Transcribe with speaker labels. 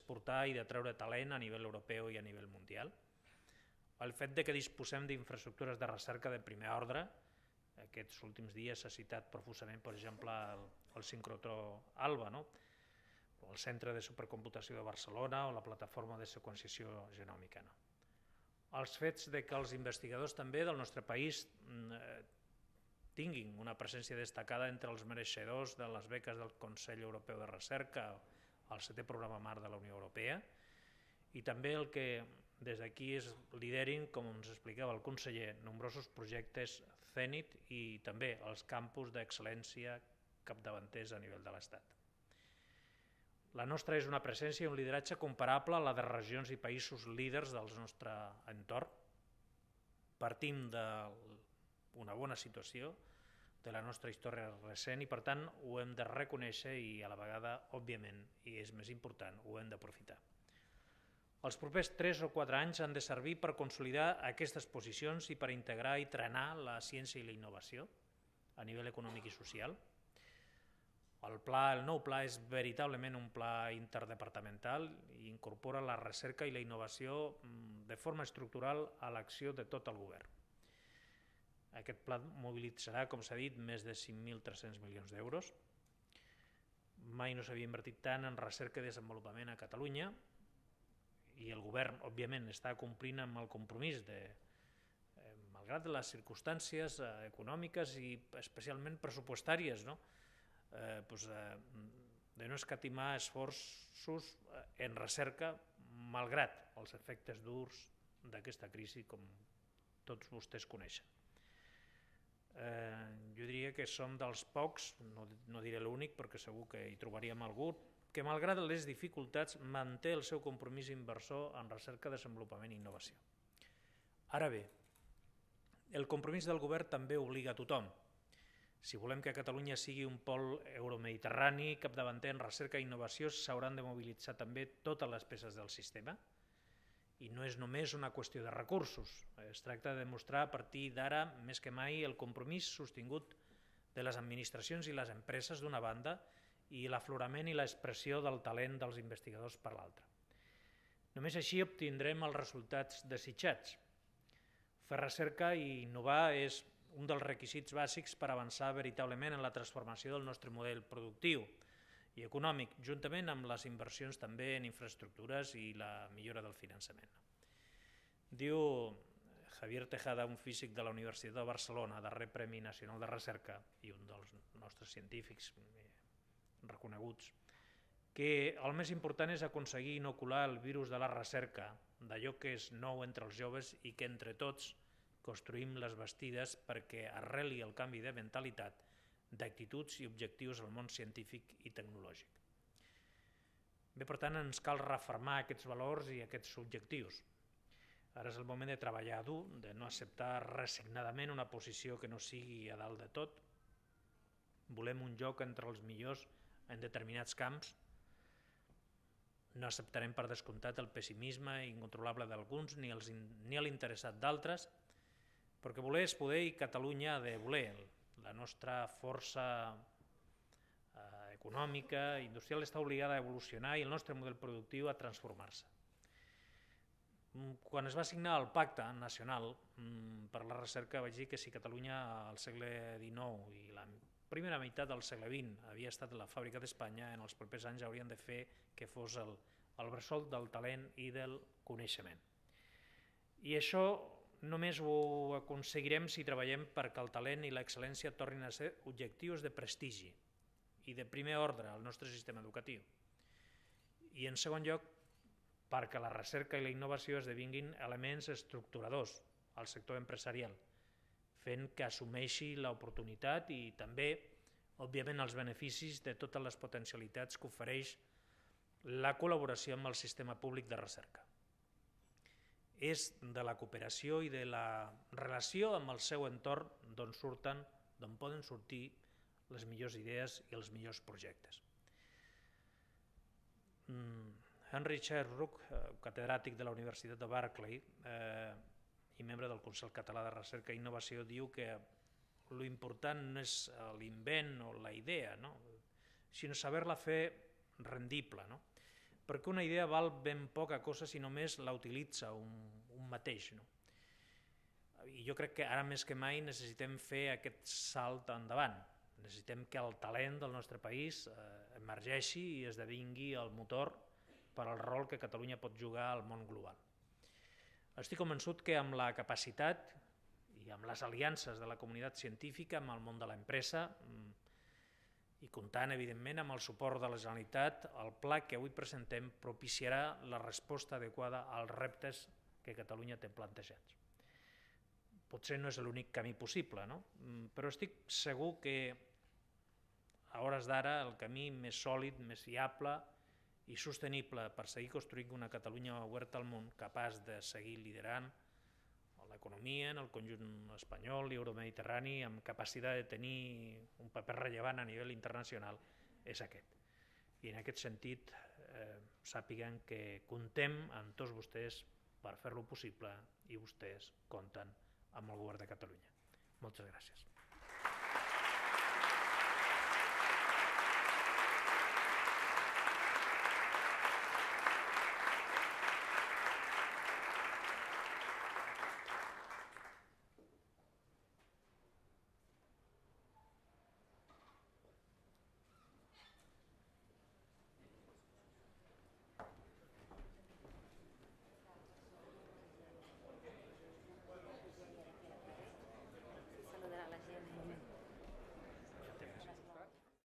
Speaker 1: d'exportar i de treure talent a nivell europeu i a nivell mundial. El fet que disposem d'infraestructures de recerca de primer ordre, aquests últims dies s'ha citat profusament, per exemple, el sincrotró ALBA, o el Centre de Supercomputació de Barcelona o la plataforma de seqüenciació genòmica. Els fets que els investigadors també del nostre país tinguin una presència destacada entre els mereixedors de les beques del Consell Europeu de Recerca, el 7è programa marc de la Unió Europea, i també el que des d'aquí es liderin, com ens explicava el conseller, nombrosos projectes CENIT i també els campus d'excel·lència capdavanters a nivell de l'Estat. La nostra és una presència i un lideratge comparable a la de regions i països líders del nostre entorn. Partim d'una bona situació de la nostra història recent i, per tant, ho hem de reconèixer i a la vegada, òbviament, i és més important, ho hem d'aprofitar. Els propers 3 o 4 anys han de servir per consolidar aquestes posicions i per integrar i trenar la ciència i la innovació a nivell econòmic i social. El nou pla és veritablement un pla interdepartamental i incorpora la recerca i la innovació de forma estructural a l'acció de tot el govern. Aquest pla mobilitzarà, com s'ha dit, més de 5.300 milions d'euros. Mai no s'havia invertit tant en recerca i desenvolupament a Catalunya i el govern, òbviament, està complint amb el compromís malgrat les circumstàncies econòmiques i especialment pressupostàries, de no escatimar esforços en recerca malgrat els efectes durs d'aquesta crisi, com tots vostès coneixen. Jo diria que som dels pocs, no diré l'únic perquè segur que hi trobaríem algú, que malgrat les dificultats manté el seu compromís inversor en recerca, desenvolupament i innovació. Ara bé, el compromís del govern també obliga a tothom. Si volem que Catalunya sigui un pol euromediterrani capdavanter en recerca i innovació, s'hauran de mobilitzar també totes les peces del sistema i no és només una qüestió de recursos. Es tracta de demostrar a partir d'ara, més que mai, el compromís sostingut de les administracions i les empreses d'una banda i l'aflorament i l'expressió del talent dels investigadors per l'altra. Només així obtindrem els resultats desitjats. Fer recerca i innovar és un dels requisits bàsics per avançar veritablement en la transformació del nostre model productiu i econòmic, juntament amb les inversions també en infraestructures i la millora del finançament. Diu Javier Tejada, un físic de la Universitat de Barcelona, darrer Premi Nacional de Recerca i un dels nostres científics reconeguts, que el més important és aconseguir inocular el virus de la recerca, d'allò que és nou entre els joves i que entre tots construïm les bastides perquè arreli el canvi de mentalitat, d'actituds i objectius al món científic i tecnològic. Bé, per tant, ens cal refermar aquests valors i aquests objectius. Ara és el moment de treballar dur, de no acceptar resignadament una posició que no sigui a dalt de tot. Volem un joc entre els millors en determinats camps. No acceptarem per descomptat el pessimisme incontrolable d'alguns ni l'interessat d'altres, perquè voler és poder i Catalunya ha de voler. La nostra força econòmica i industrial està obligada a evolucionar i el nostre model productiu a transformar-se. Quan es va signar el Pacte Nacional per la Recerca vaig dir que si Catalunya al segle XIX i la primera meitat del segle XX havia estat la fàbrica d'Espanya, en els propers anys haurien de fer que fos el bressol del talent i del coneixement. I això només ho aconseguirem si treballem perquè el talent i l'excel·lència tornin a ser objectius de prestigi i de primer ordre al nostre sistema educatiu. I en segon lloc, perquè la recerca i la innovació esdevinguin elements estructuradors al sector empresarial, fent que assumeixi l'oportunitat i també, òbviament, els beneficis de totes les potencialitats que ofereix la col·laboració amb el sistema públic de recerca. És de la cooperació i de la relació amb el seu entorn d'on poden sortir les millors idees i els millors projectes. Henry Sherbrooke, catedràtic de la Universitat de Berkeley i membre del Consell Català de Recerca i Innovació, diu que l'important no és l'invent o la idea, sinó saber-la fer rendible. perquè una idea val ben poca cosa si només la utilitza un mateix. I jo crec que ara més que mai necessitem fer aquest salt endavant. Necessitem que el talent del nostre país emergeixi i esdevingui el motor per al rol que Catalunya pot jugar al món global. Estic convençut que amb la capacitat i amb les aliances de la comunitat científica, amb el món de l'empresa i comptant, evidentment, amb el suport de la Generalitat, el pla que avui presentem propiciarà la resposta adequada als reptes que Catalunya té plantejats. Potser no és l'únic camí possible, però estic segur que a hores d'ara el camí més sòlid, més fiable i sostenible per seguir construint una Catalunya oberta al món, capaç de seguir liderant l'economia en el conjunt espanyol i euromediterrani, amb capacitat de tenir un paper rellevant a nivell internacional, és aquest. I en aquest sentit sàpiguen que comptem amb tots vostès per fer-lo possible i vostès compten amb el govern de Catalunya. Moltes gràcies.